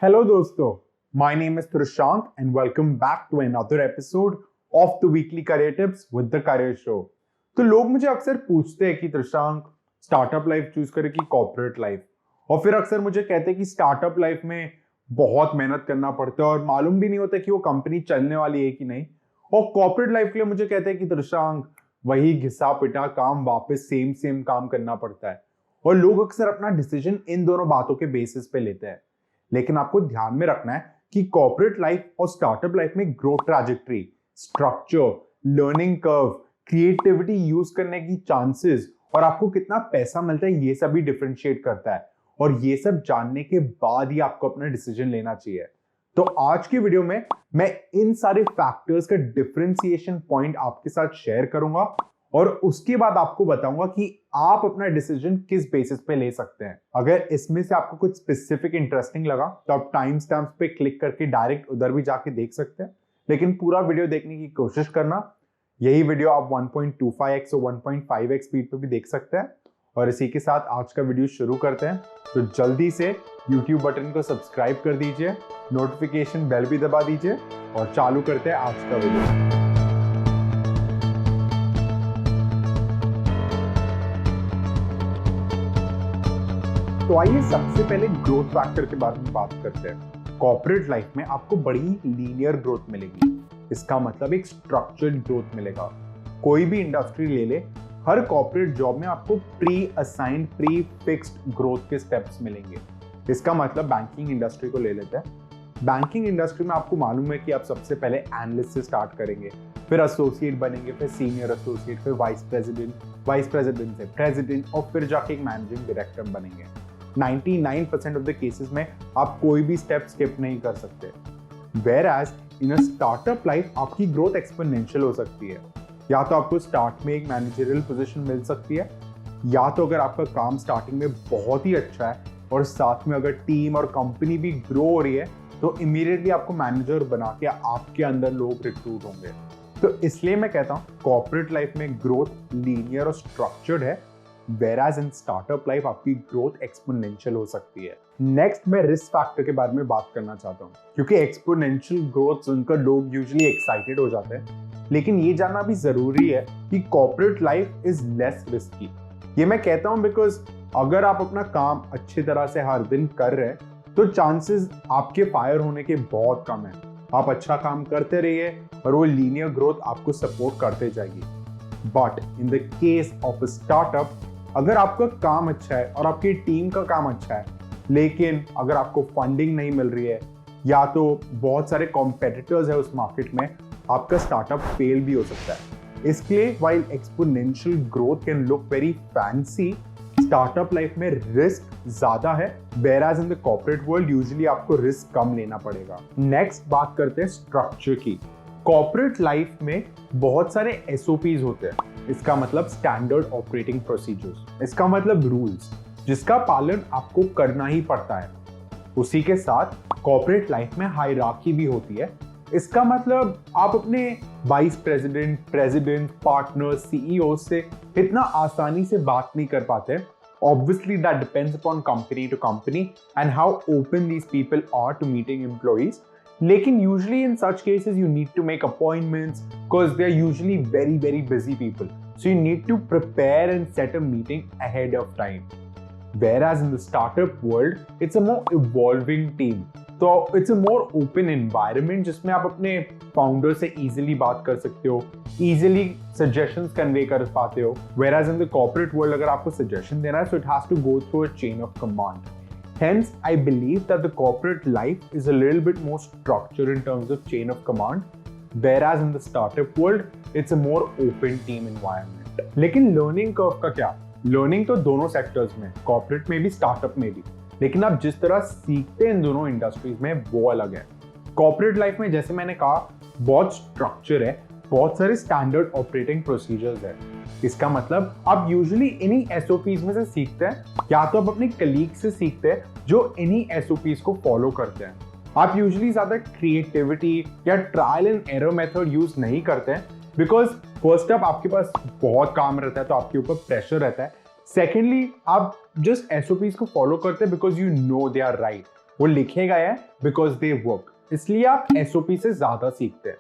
Hello दोस्तों, my name is Trishant and welcome back to another episode of the Weekly Career Tips with the Career Show। तो लोग मुझे अक्सर पूछते हैं कि त्रिशांक स्टार्टअप लाइफ चूज करे कि कॉर्पोरेट लाइफ, और फिर अक्सर मुझे कहते हैं कि स्टार्टअप लाइफ में बहुत मेहनत करना पड़ता है और मालूम भी नहीं होता कि वो कंपनी चलने वाली है कि नहीं। और कॉर्पोरेट लाइफ के लिए मुझे कहते हैं कि त्रिशांक वही घिसा पिटा काम वापस सेम काम करना पड़ता है। और लोग अक्सर अपना डिसीजन इन दोनों बातों के बेसिस पे लेते हैं, लेकिन आपको ध्यान में रखना है कि कॉर्पोरेट लाइफ और स्टार्टअप लाइफ में growth trajectory, structure, learning curve, creativity use करने की चांसेस और आपको कितना पैसा मिलता है, ये सभी डिफरेंशिएट करता है। और ये सब जानने के बाद ही आपको अपना डिसीजन लेना चाहिए। तो आज की वीडियो में मैं इन सारे फैक्टर्स का डिफरेंशिएशन पॉइंट आपके साथ शेयर करूंगा और उसके बाद आपको बताऊंगा कि आप अपना डिसीजन किस बेसिस पे ले सकते हैं। अगर इसमें से आपको कुछ स्पेसिफिक इंटरेस्टिंग लगा तो आप टाइम स्टैम्प्स पे क्लिक करके डायरेक्ट उधर भी जाके देख सकते हैं, लेकिन पूरा वीडियो देखने की कोशिश करना। यही वीडियो आप 1.25x और 1.5x स्पीड पे भी देख सकते हैं। और इसी के साथ आज का वीडियो शुरू करते हैं। तो जल्दी से YouTube बटन को सब्सक्राइब कर दीजिए, नोटिफिकेशन बेल भी दबा दीजिए और चालू करते हैं आज का वीडियो। तो आइए सबसे पहले ग्रोथ फैक्टर के बारे में बात करते हैं। कॉर्पोरेट लाइफ में आपको बड़ी लीनियर ग्रोथ मिलेगी। इसका मतलब एक स्ट्रक्चर्ड ग्रोथ मिलेगा। कोई भी इंडस्ट्री ले ले, हर कॉर्पोरेट जॉब में आपको pre assigned, pre fixed growth के स्टेप्स मिलेंगे। इसका मतलब बैंकिंग इंडस्ट्री को ले लेते हैं। बैंकिंग इंडस्ट्री में आपको मालूम है कि आप सबसे पहले एनालिस्ट से स्टार्ट करेंगे, फिर एसोसिएट बनेंगे, फिर सीनियर एसोसिएट, फिर वाइस प्रेसिडेंट से प्रेसिडेंट और फिर जाके एक मैनेजिंग डायरेक्टर बनेंगे। 99% ऑफ द केसेस में आप कोई भी स्टेप स्किप नहीं कर सकते। Whereas in a startup life आपकी ग्रोथ एक्सपोनेंशियल हो सकती है। या तो आपको स्टार्ट में एक मैनेजरियल पोजीशन मिल सकती है, या तो अगर आपका काम स्टार्टिंग में बहुत ही अच्छा है और साथ में अगर टीम और कंपनी भी ग्रो हो रही है तो इमीडिएटली आपको मैनेजर बना के आपके अंदर लोग रिक्रूट होंगे। तो इसलिए मैं कहता हूँ कॉर्पोरेट लाइफ में ग्रोथ लीनियर और स्ट्रक्चर्ड है, whereas इन स्टार्टअप लाइफ आपकी ग्रोथ एक्सपोनेंशियल हो सकती है। नेक्स्ट मैं रिस्क फैक्टर के बारे में बात करना चाहता हूँ, क्योंकि एक्सपोनेंशियल ग्रोथ सुनकर लोग यूजुअली एक्साइटेड हो जाते हैं, लेकिन ये जानना भी जरूरी है कि corporate life is less risky. ये मैं कहता हूँ बिकॉज अगर आप अपना काम अच्छी तरह से हर दिन कर रहे हैं तो चांसेस आपके फायर होने के बहुत कम है। आप अच्छा काम करते रहिए और वो लीनियर ग्रोथ आपको सपोर्ट करते जाएगी। But in the case of a startup, अगर आपका काम अच्छा है और आपकी टीम का काम अच्छा है, लेकिन अगर आपको फंडिंग नहीं मिल रही है या तो बहुत सारे कॉम्पिटिटर्स है उस मार्केट में, आपका स्टार्टअप फेल भी हो सकता है। इसलिए while exponential growth can look very fancy, startup life में रिस्क ज्यादा है, whereas in the corporate world usually आपको रिस्क कम लेना पड़ेगा। नेक्स्ट बात करते हैं स्ट्रक्चर की। कॉर्पोरेट लाइफ में बहुत सारे एसओपीज होते हैं। इसका मतलब स्टैंडर्ड ऑपरेटिंग प्रोसीजर्स, इसका मतलब रूल्स जिसका पालन आपको करना ही पड़ता है। उसी के साथ कॉर्पोरेट लाइफ में हायरार्की भी होती है। इसका मतलब आप अपने वाइस प्रेसिडेंट, पार्टनर, सीईओ से इतना आसानी से बात नहीं कर पाते। Obviously that depends upon company to company and how open these people are to meeting employees. लेकिन usually in such cases you need to make appointments because they are usually very busy people. So you need to prepare and set a meeting ahead of time. Whereas in the startup world, it's a more evolving team. तो it's a more open environment जिसमें आप अपने founder से easily बात कर सकते हो, easily suggestions convey कर पाते हो। Whereas in the corporate world, अगर आपको suggestion देना है, so it has to go through a chain of command. Hence, I believe that the corporate life is a little bit more structured in terms of chain of command, whereas in the startup world, it's a more open team environment. लेकिन learning curve का क्या? Learning तो दोनों sectors में, corporate में भी, startup में भी, लेकिन आप जिस तरह सीखते हैं इन दोनों इंडस्ट्रीज में वो अलग है। कॉर्पोरेट लाइफ में जैसे मैंने कहा बहुत स्ट्रक्चर है, बहुत सारे स्टैंडर्ड ऑपरेटिंग प्रोसीजर्स है। इसका मतलब आप यूजुअली इन्हीं एसओपीज में से सीखते हैं, या तो आप अपने कलीग से सीखते हैं जो इन्हीं एसओपीज को फॉलो करते हैं। आप यूजुअली ज्यादा क्रिएटिविटी या trial and error method use नहीं करते हैं, बिकॉज फर्स्ट अप आपके पास बहुत काम रहता है तो आपके ऊपर प्रेशर रहता है। सेकेंडली आप जस्ट एसओपीज को फॉलो करते हैं because you know they are right. वो लिखे गए हैं बिकॉज दे वर्क, इसलिए आप एसओपी से ज्यादा सीखते हैं।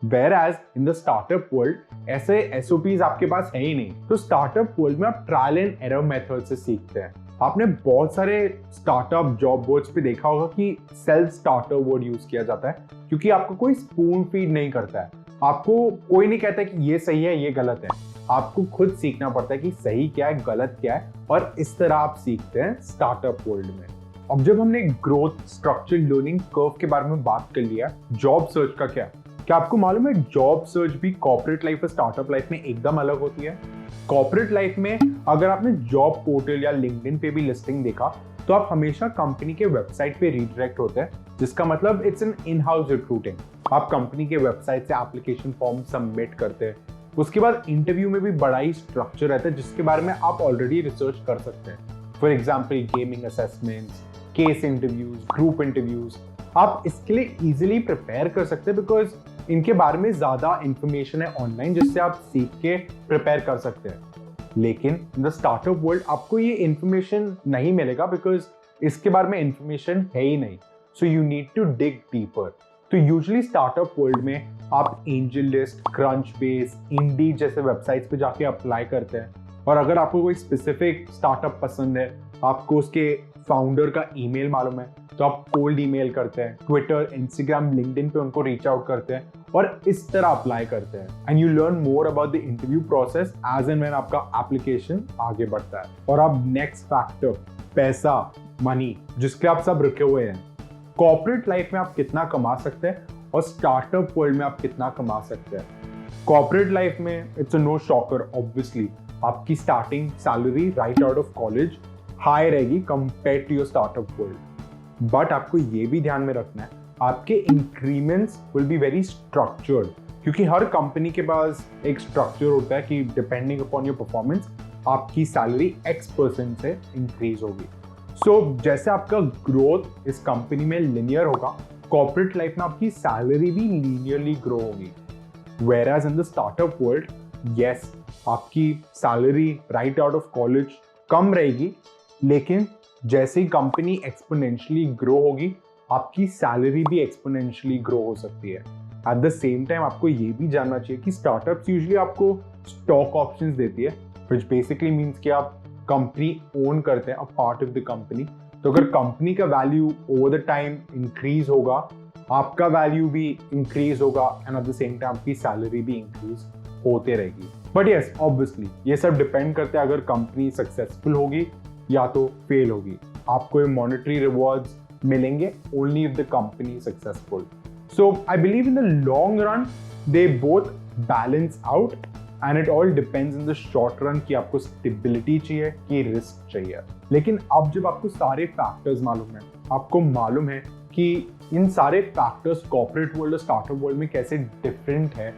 Whereas in the startup world ऐसे SOPs आपके पास है ही नहीं। तो स्टार्टअप वर्ल्ड में आप ट्रायल एंड एरर मेथड से सीखते हैं। आपने बहुत सारे स्टार्टअप जॉब बोर्ड्स पे देखा होगा कि सेल्फ स्टार्टर वर्ड यूज किया जाता है, क्योंकि आपको कोई स्पून फीड नहीं करता है। आपको कोई नहीं कहता कि ये सही है ये गलत है, आपको खुद सीखना पड़ता है कि सही क्या है गलत क्या है, और इस तरह आप सीखते हैं स्टार्टअप वर्ल्ड में। अब जब हमने ग्रोथ स्ट्रक्चर्ड लर्निंग कर्व के बारे में बात कर लिया, जॉब सर्च का क्या आपको मालूम है जॉब सर्च भी कॉर्पोरेट लाइफ और स्टार्टअप लाइफ में एकदम अलग होती है। कॉर्पोरेट लाइफ में अगर आपने जॉब पोर्टल या लिंक्डइन पे भी लिस्टिंग देखा तो आप हमेशा कंपनी के वेबसाइट पे रीडायरेक्ट होते हैं, जिसका मतलब it's an in house recruiting. आप कंपनी के वेबसाइट से एप्लीकेशन फॉर्म सबमिट करते हैं, उसके बाद इंटरव्यू में भी बड़ा ही स्ट्रक्चर रहता है जिसके बारे में आप ऑलरेडी रिसर्च कर सकते हैं। For example gaming assessments, case interviews, group interviews, आप इसके लिए इजीली प्रिपेयर कर सकते हैं बिकॉज इनके बारे में ज्यादा इंफॉर्मेशन है ऑनलाइन जिससे आप सीख के प्रिपेयर कर सकते हैं। लेकिन इन द स्टार्टअप वर्ल्ड आपको ये इंफॉर्मेशन नहीं मिलेगा बिकॉज इसके बारे में इंफॉर्मेशन है ही नहीं, so you need to dig deeper. तो यूजुअली स्टार्टअप वर्ल्ड में आप एंजल लिस्ट, क्रंचबेस, इंडी जैसे वेबसाइट्स पे जाके अप्लाई करते हैं, और अगर आपको कोई स्पेसिफिक स्टार्टअप पसंद है, आपको उसके फाउंडर का ईमेल मालूम है, तो आप कोल्ड ईमेल करते हैं, ट्विटर, इंस्टाग्राम, लिंक्डइन पे उनको रीच आउट करते हैं और इस तरह अप्लाई करते हैं। And you learn more about the interview process as and when आपका एप्लीकेशन आगे बढ़ता है। और अब नेक्स्ट फैक्टर, पैसा, मनी, जिसके आप सब रुके हुए हैं। कॉर्पोरेट लाइफ में आप कितना कमा सकते हैं और स्टार्टअप वर्ल्ड में आप कितना कमा सकते हैं। कॉर्पोरेट लाइफ में it's a no shocker, obviously आपकी starting salary right out of college high रहेगी compare to your startup world. But आपको ये भी ध्यान में रखना है आपके increments will be very structured, क्योंकि हर कंपनी के पास एक स्ट्रक्चर होता है कि डिपेंडिंग अपॉन योर परफॉर्मेंस आपकी सैलरी X% से इंक्रीज होगी। सो जैसे आपका ग्रोथ इस कंपनी में लिनियर होगा, कॉर्पोरेट लाइफ में आपकी सैलरी भी लीनियरली ग्रो होगी। Whereas in the startup world, yes, आपकी salary right out of college कम रहेगी, लेकिन जैसे ही कंपनी एक्सपोनेंशियली ग्रो होगी आपकी सैलरी भी एक्सपोनेंशियली ग्रो हो सकती है। एट द सेम टाइम आपको ये भी जानना चाहिए कि स्टार्टअप्स यूजुअली आपको स्टॉक ऑप्शंस देती है, व्हिच बेसिकली मीन्स कि आप कंपनी ओन करते हैं, a part of the company. तो अगर कंपनी का value over the time increase होगा, आपका वैल्यू भी इंक्रीज होगा and at the same time आपकी सैलरी भी इंक्रीज होते रहेगी। बट यस, ऑब्वियसली ये सब डिपेंड करते हैं अगर कंपनी सक्सेसफुल होगी या तो फेल होगी। आपको ये मॉनेटरी रिवॉर्ड्स मिलेंगे only if the company is successful. So I believe in the long run they both balance out and it all depends in the short run कि आपको स्टेबिलिटी चाहिए कि रिस्क चाहिए। लेकिन अब जब आपको सारे फैक्टर्स मालूम है, आपको मालूम है कि इन सारे फैक्टर्स कॉर्पोरेट वर्ल्ड और स्टार्टअप वर्ल्ड में कैसे डिफरेंट है,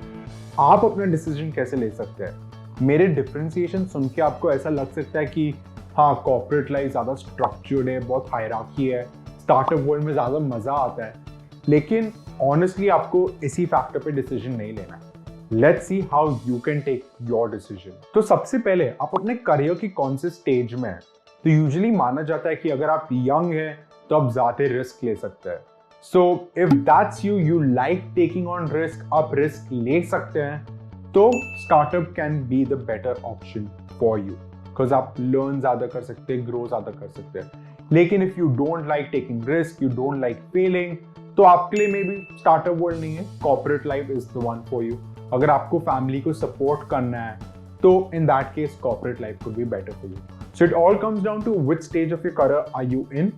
आप अपना डिसीजन कैसे ले सकते हैं। मेरे डिफरेंशिएशन सुन के आपको ऐसा लग सकता है कि हाँ, कॉर्पोरेट लाइफ ज़्यादा स्ट्रक्चर्ड है, बहुत हायरार्की है, स्टार्टअप वर्ल्ड में ज़्यादा मज़ा आता है, लेकिन ऑनेस्टली आपको इसी फैक्टर पे डिसीजन नहीं लेना है। Let's see how you can take your decision. तो सबसे पहले आप अपने करियर की कौन से स्टेज में हैं। तो यूजुअली माना जाता है कि अगर आप यंग हैं तो आप ज़्यादा रिस्क ले सकते हैं। So if that's you like taking on risk, आप रिस्क ले सकते हैं, तो startup can be the better option for you, because आप लर्न ज़्यादा कर सकते हैं, ग्रो ज़्यादा कर सकते हैं। लेकिन if you don't like taking risk, you don't like failing, तो आपके लिए मे बी स्टार्टअप वर्ल्ड नहीं है, corporate life is the one for you. अगर आपको फैमिली को सपोर्ट करना है तो in that case corporate life could be better for you. So it all comes down to which stage of your career are you in,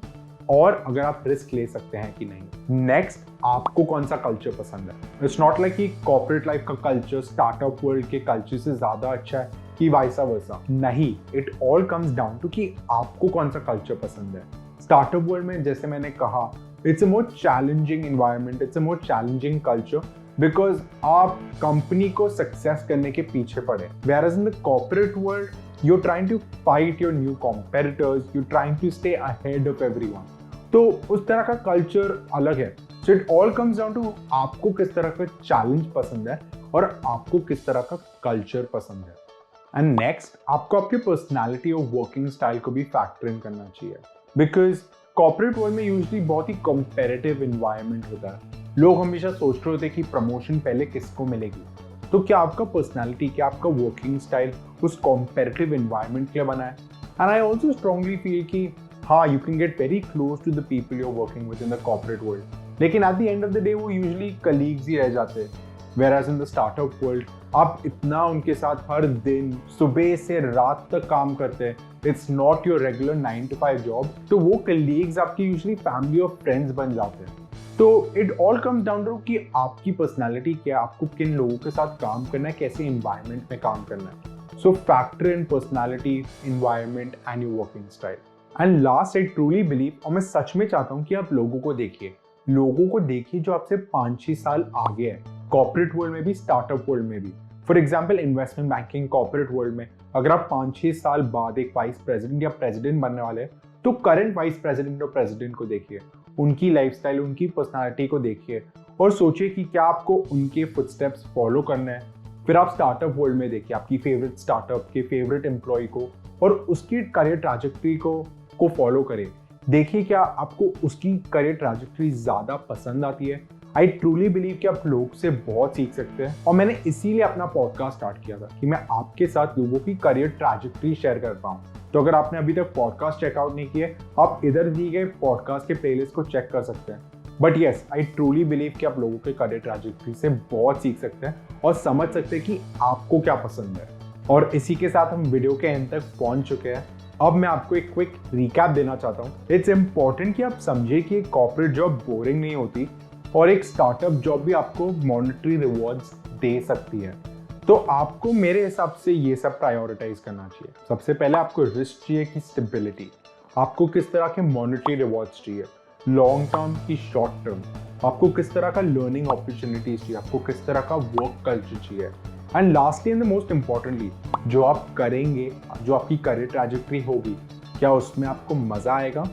और अगर आप risk ले सकते हैं कि नहीं। नेक्स्ट, आपको कौन सा कल्चर पसंद है। इट्स नॉट लाइक कि कॉर्पोरेट लाइफ का कल्चर स्टार्टअप वर्ल्ड के कल्चर से ज्यादा अच्छा है कि वाइसा वर्सा, नहीं। It all comes down to कि आपको कौन सा कल्चर पसंद है। स्टार्टअप वर्ल्ड में जैसे मैंने कहा, it's a more challenging environment, it's a more challenging culture, because आप कंपनी को सक्सेस करने के पीछे पड़े। Whereas in the corporate world, you're trying to fight your new competitors, you're trying to stay ahead of everyone. तो उस तरह का कल्चर अलग है। So it all comes down to आपको किस तरह का चैलेंज पसंद है और आपको किस तरह का कल्चर पसंद है। एंड नेक्स्ट, आपको आपके पर्सनैलिटी और वर्किंग स्टाइल को भी फैक्टर इन करना चाहिए, बिकॉज कॉर्पोरेट वर्ल्ड में यूजुअली बहुत ही कंपैरेटिव एनवायरनमेंट होता है। लोग हमेशा सोच रहे होते हैं कि प्रमोशन पहले किसको मिलेगी। तो क्या आपका पर्सनालिटी, क्या आपका वर्किंग स्टाइल उस कंपैरेटिव एनवायरनमेंट के लिए बना है? And I also strongly feel कि हाँ, you can get very close to the people you are working with in the corporate world, लेकिन at the end of the day वो usually colleagues ही रह जाते हैं। Whereas in the startup world, आप इतना उनके साथ हर दिन सुबह से रात तक काम करते हैं। It's not your regular 9 to 5 job. तो वो कलीग्स आपकी यूजुअली फैमिली और फ्रेंड्स बन जाते हैं। तो it all comes down to कि आपकी पर्सनालिटी क्या है, आपको किन लोगों के साथ काम करना है, कैसे इन्वायरमेंट में काम करना है। So factor in personality, environment and your working style. And last, I truly believe, और मैं सच में चाहता हूँ कि आप लोगों को देखिए जो आपसे 5-6 साल आगे है, कॉर्पोरेट वर्ल्ड में भी, स्टार्टअप वर्ल्ड में भी। For example, investment banking corporate world में अगर आप 5-6 साल बाद एक वाइस प्रेसिडेंट या प्रेसिडेंट बनने वाले हैं, तो करंट वाइस प्रेसिडेंट और प्रेसिडेंट को देखिए, उनकी लाइफस्टाइल, उनकी पर्सनालिटी को देखिए और सोचिए कि क्या आपको उनके फुटस्टेप्स फॉलो करना है। फिर आप स्टार्टअप वर्ल्ड में देखिए आपकी फेवरेट स्टार्टअप के फेवरेट एम्प्लॉय को और उसकी करियर ट्रैजेक्टरी को फॉलो करें। देखिए क्या आपको उसकी करियर ट्रैजेक्टरी ज़्यादा पसंद आती है। आई ट्रूली बिलीव कि आप लोग से बहुत सीख सकते हैं और मैंने इसीलिए अपना पॉडकास्ट स्टार्ट किया था कि मैं आपके साथ लोगों की करियर ट्रैजेक्टरी शेयर कर पाऊँ। तो अगर आपने अभी तक पॉडकास्ट चेकआउट नहीं किया, आप इधर दिए गए पॉडकास्ट के प्लेलिस्ट को चेक कर सकते हैं। But yes, I truly believe कि आप लोगों के करियर ट्रैजेक्टरी से बहुत सीख सकते हैं और समझ सकते हैं कि आपको क्या पसंद है। और इसी के साथ हम वीडियो के एंड तक पहुंच चुके हैं। अब मैं आपको एक क्विक रिकैप देना चाहता हूँ। इट्स इम्पॉर्टेंट कि आप समझे कि एक कॉर्पोरेट जॉब बोरिंग नहीं होती और एक स्टार्टअप जॉब भी आपको मॉनेटरी रिवॉर्ड्स दे सकती है। तो आपको मेरे हिसाब से ये सब प्रायोरिटाइज करना चाहिए। सबसे पहले आपको रिस्क चाहिए कि स्टेबिलिटी, आपको किस तरह के मॉनेटरी रिवॉर्ड्स चाहिए, लॉन्ग टर्म की शॉर्ट टर्म, आपको किस तरह का लर्निंग अपॉर्चुनिटीज चाहिए, आपको किस तरह का वर्क कल्चर चाहिए, and lastly and the most importantly, जो आप करेंगे, जो आपकी करियर ट्रैजेक्टरी होगी, क्या उसमें आपको मजा आएगा।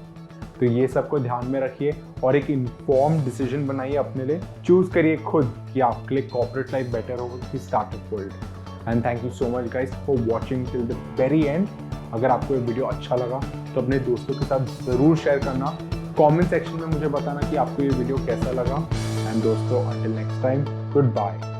तो ये सबको ध्यान में रखिए और एक इन्फॉर्म्ड डिसीजन बनाइए अपने लिए। चूज करिए खुद कि आपके लिए कॉर्पोरेट लाइफ बेटर होगा कि startup world. And thank you so much guys for watching till the very and. अगर आपको ये वीडियो अच्छा लगा तो अपने दोस्तों के साथ ज़रूर शेयर करना। कमेंट सेक्शन में मुझे बताना कि आपको ये वीडियो कैसा लगा। एंड दोस्तों, until next time, good bye.